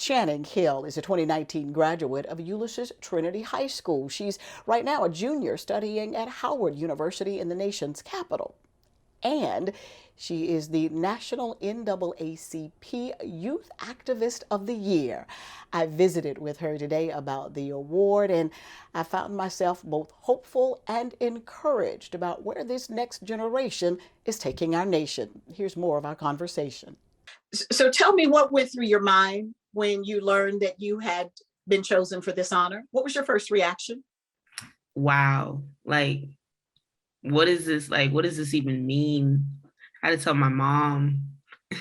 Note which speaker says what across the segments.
Speaker 1: Channing Hill is a 2019 graduate of Ulysses Trinity High School. She's right now a junior studying at Howard University in the nation's capital. And she is the National NAACP Youth Activist of the Year. I visited with her today about the award, and I found myself both hopeful and encouraged about where this next generation is taking our nation. Here's more of our conversation.
Speaker 2: So tell me what went through your mind when you learned that you had been chosen for this honor. What was your first reaction?
Speaker 3: Wow, like, what is this? Like, what does this even mean? I had to tell my mom,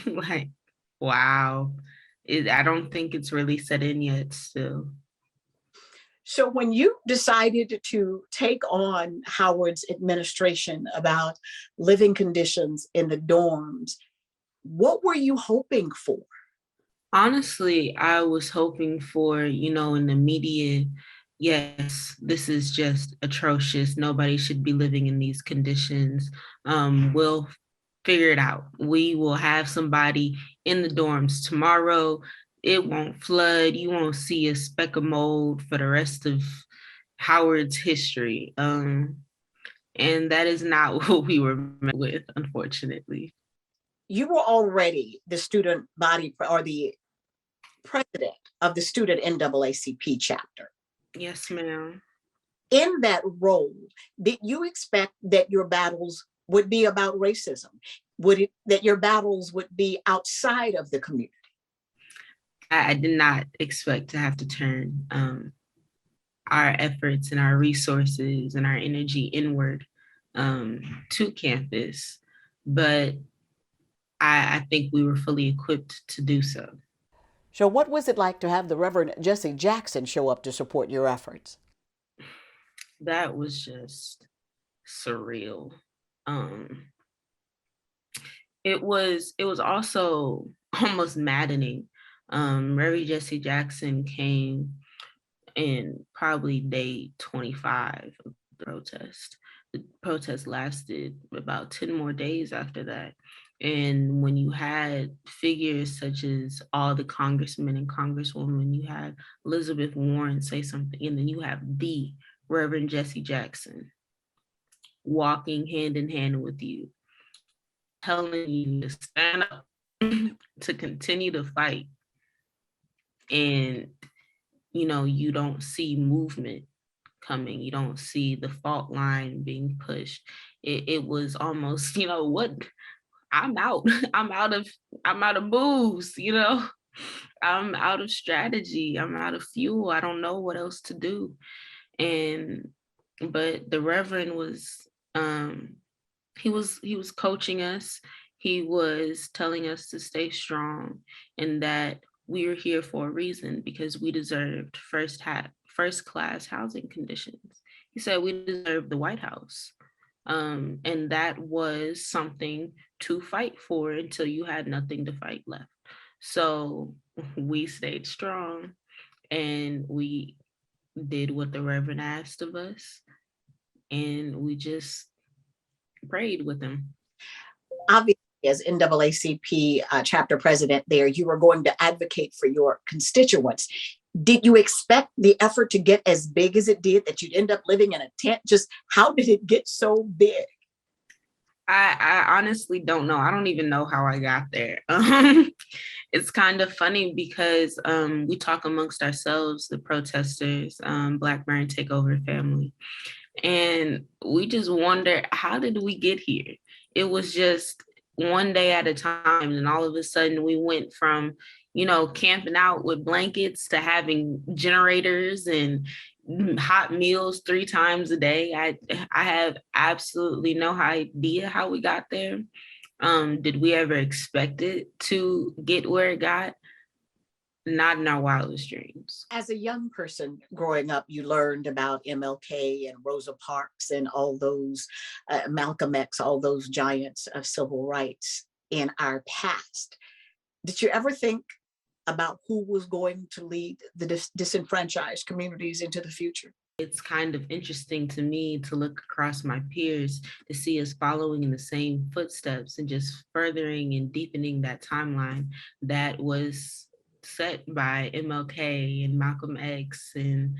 Speaker 3: like, wow, I don't think it's really set in yet still.
Speaker 2: So when you decided to take on Howard's administration about living conditions in the dorms, what were you hoping for?
Speaker 3: Honestly, I was hoping for, in the media, yes, this is just atrocious. Nobody should be living in these conditions. We'll figure it out. We will have somebody in the dorms tomorrow. It won't flood. You won't see a speck of mold for the rest of Howard's history. And that is not what we were met with, unfortunately.
Speaker 2: You were already the student body or the president of the student NAACP chapter.
Speaker 3: Yes, ma'am.
Speaker 2: In that role, did you expect that your battles would be about racism? That your battles would be outside of the community?
Speaker 3: I did not expect to have to turn our efforts and our resources and our energy inward to campus, but I think we were fully equipped to do so.
Speaker 1: So, what was it like to have the Reverend Jesse Jackson show up to support your efforts?
Speaker 3: That was just surreal. Um, it was also almost maddening. Reverend Jesse Jackson came in probably day 25 of the protest. The protest lasted about 10 more days after that. And when you had figures such as all the congressmen and congresswomen, you had Elizabeth Warren say something, and then you have the Reverend Jesse Jackson walking hand in hand with you, telling you to stand up, to continue to fight. And, you don't see movement coming. You don't see the fault line being pushed. It was almost, what? I'm out. I'm out of moves, I'm out of strategy. I'm out of fuel. I don't know what else to do. But the Reverend was he was coaching us. He was telling us to stay strong and that we were here for a reason because we deserved first class housing conditions. He said we deserved the White House. And that was something to fight for until you had nothing to fight left. So we stayed strong and we did what the Reverend asked of us, and we just prayed with him.
Speaker 2: Obviously, as NAACP chapter president there, you were going to advocate for your constituents. Did you expect the effort to get as big as it did, that you'd end up living in a tent? Just how did it get so big?
Speaker 3: I honestly don't know. I don't even know how I got there. It's kind of funny because we talk amongst ourselves, the protesters, Black Burn Takeover family. And we just wonder, how did we get here? It was just one day at a time. And all of a sudden we went from, camping out with blankets to having generators and hot meals 3 times a day. I have absolutely no idea how we got there. Did we ever expect it to get where it got? Not in our wildest dreams.
Speaker 2: As a young person growing up, you learned about MLK and Rosa Parks and all those Malcolm X, all those giants of civil rights in our past. Did you ever think about who was going to lead the disenfranchised communities into the future?
Speaker 3: It's kind of interesting to me to look across my peers to see us following in the same footsteps and just furthering and deepening that timeline that was set by MLK and Malcolm X and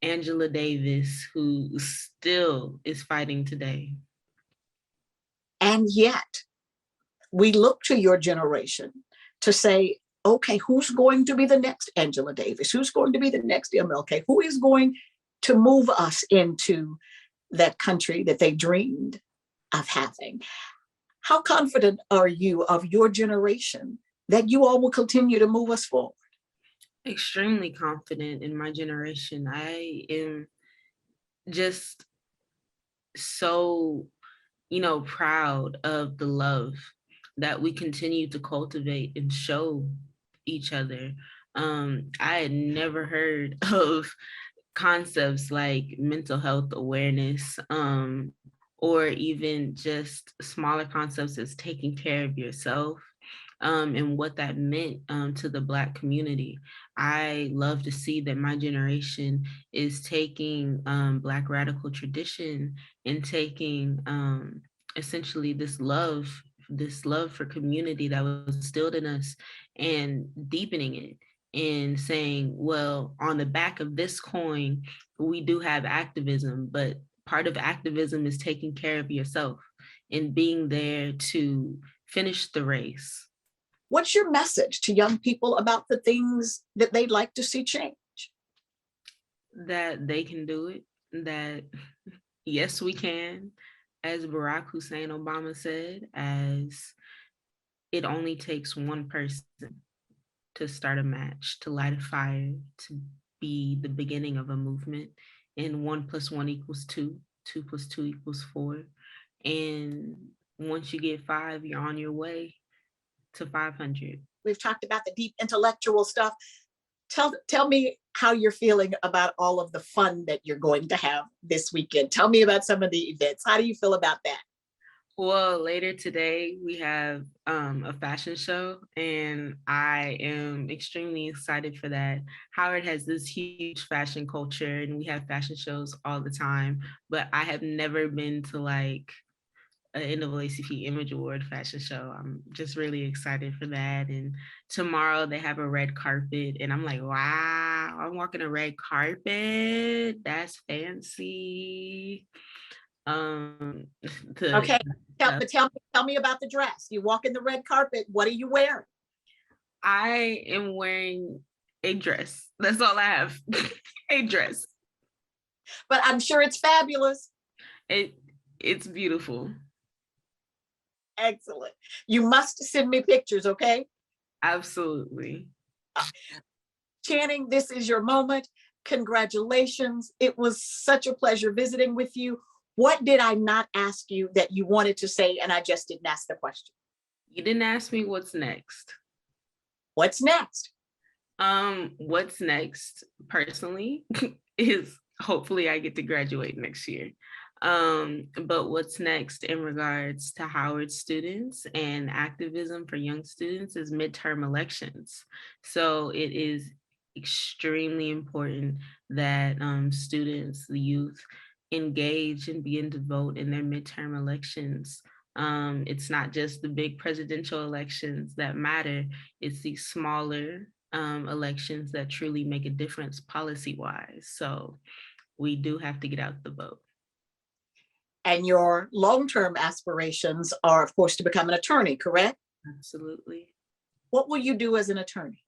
Speaker 3: Angela Davis, who still is fighting today.
Speaker 2: And yet we look to your generation to say, okay, who's going to be the next Angela Davis? Who's going to be the next MLK? Who is going to move us into that country that they dreamed of having? How confident are you of your generation that you all will continue to move us forward?
Speaker 3: Extremely confident in my generation. I am just so, proud of the love that we continue to cultivate and show each other. I had never heard of concepts like mental health awareness, or even just smaller concepts as taking care of yourself, and what that meant to the Black community. I love to see that my generation is taking Black radical tradition and taking essentially this love for community that was instilled in us and deepening it and saying, well, on the back of this coin, we do have activism, but part of activism is taking care of yourself and being there to finish the race.
Speaker 2: What's your message to young people about the things that they'd like to see change?
Speaker 3: That they can do it, that yes, we can. As Barack Hussein Obama said, as it only takes one person to start a match, to light a fire, to be the beginning of a movement. And 1 + 1 = 2, 2 + 2 = 4. And once you get 5, you're on your way to 500.
Speaker 2: We've talked about the deep intellectual stuff. Tell me how you're feeling about all of the fun that you're going to have this weekend. Tell me about some of the events. How do you feel about that?
Speaker 3: Well, later today, we have a fashion show, and I am extremely excited for that. Howard has this huge fashion culture, and we have fashion shows all the time, but I have never been to like an NAACP Image Award fashion show. I'm just really excited for that. And tomorrow they have a red carpet, and I'm like, wow, I'm walking a red carpet. That's fancy.
Speaker 2: Okay, tell me about the dress. You walk in the red carpet. What are you wearing?
Speaker 3: I am wearing a dress. That's all I have. A dress.
Speaker 2: But I'm sure it's fabulous.
Speaker 3: It's beautiful.
Speaker 2: Excellent. You must send me pictures, okay?
Speaker 3: Absolutely.
Speaker 2: Channing, this is your moment. Congratulations. It was such a pleasure visiting with you. What did I not ask you that you wanted to say and I just didn't ask the question?
Speaker 3: You didn't ask me what's next.
Speaker 2: What's next?
Speaker 3: What's next personally is hopefully I get to graduate next year. But what's next in regards to Howard students and activism for young students is midterm elections. So it is extremely important that students, the youth, engage and begin to vote in their midterm elections. It's not just the big presidential elections that matter, it's these smaller elections that truly make a difference policy-wise. So we do have to get out the vote.
Speaker 2: And your long-term aspirations are, of course, to become an attorney, correct?
Speaker 3: Absolutely.
Speaker 2: What will you do as an attorney?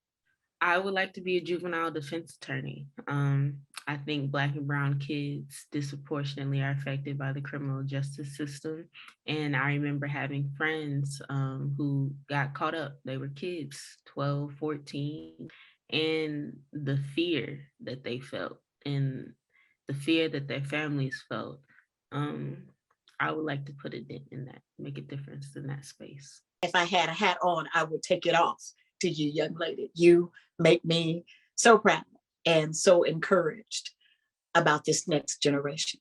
Speaker 3: I would like to be a juvenile defense attorney. I think Black and brown kids disproportionately are affected by the criminal justice system. And I remember having friends who got caught up. They were kids, 12, 14, and the fear that they felt and the fear that their families felt. I would like to put a dent in that, make a difference in that space.
Speaker 2: If I had a hat on, I would take it off to you, young lady. You make me so proud and so encouraged about this next generation.